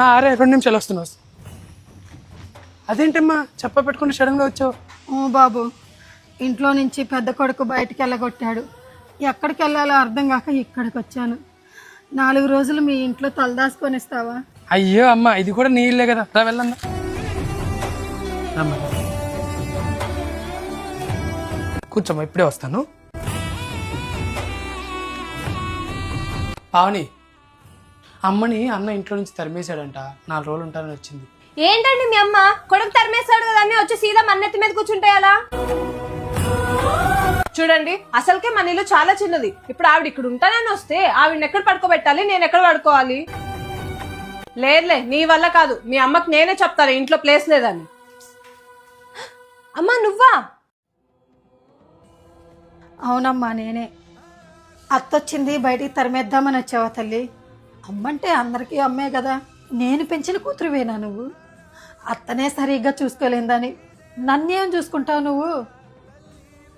అరే 2 నిమిషాలు వస్తున్నా. అదేంటమ్మా చెప్ప పెట్టుకుని సడన్గా వచ్చావు? ఓ బాబు, ఇంట్లో నుంచి పెద్ద కొడుకు బయటికి వెళ్ళగొట్టాడు. ఎక్కడికి వెళ్ళాలో అర్థం కాక ఇక్కడికి వచ్చాను. 4 రోజులు మీ ఇంట్లో తలదాసుకొని ఇస్తావా? అయ్యో అమ్మ, ఇది కూడా నీ ఇల్లే కదా, రా వెళ్ళందా. కూర్చోమ్మా, ఇప్పుడే వస్తాను. పావని, అమ్మని అన్న ఇంట్లో నుంచి తరిమేశాడంట, 4 రోజులు ఉంటానని వచ్చింది. ఏంటండి మీ అమ్మ కొడుకు తరిమేస్తాడు కదా అని వచ్చి సీదా మన్నెత్తి మీద కూర్చుంటే అలా? చూడండి, అసలుకే మన ఇల్లు చాలా చిన్నది. ఇప్పుడు ఆవిడ ఇక్కడ ఉంటానని వస్తే ఆవిడని ఎక్కడ పడుకోబెట్టాలి, నేను ఎక్కడ పడుకోవాలి? లేదులే, నీ వల్ల కాదు. మీ అమ్మకి నేనే చెప్తాను ఇంట్లో ప్లేస్ లేదని. అమ్మా నువ్వా? అవునమ్మా, నేనే. అత్తొచ్చింది, బయటికి తరిమేద్దామని వచ్చావా తల్లి? అమ్మంటే అందరికీ అమ్మే కదా. నేను పెంచిన కూతురువేనా నువ్వు? అత్తనే సరిగ్గా చూసుకోలేదని నన్నేం చూసుకుంటావు నువ్వు?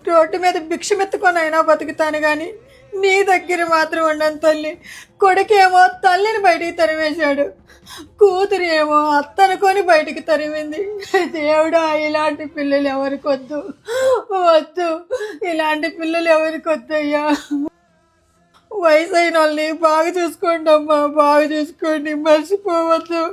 రోడ్డు మీద భిక్షమెత్తుకొని అయినా బతుకుతాను కానీ నీ దగ్గర మాత్రం ఉండను తల్లి. కొడుకేమో తల్లిని బయటికి తరిమేశాడు, కూతురు ఏమో అత్తనుకొని బయటికి తరిమింది. దేవుడా, ఇలాంటి పిల్లలు ఎవరికి వద్దు, వద్దు, ఇలాంటి పిల్లలు ఎవరికి వద్దయ్యా. వయసు అయిన వాళ్ళని బాగా చూసుకోండి అమ్మా, బాగా చూసుకోండి, మర్చిపోవద్దు.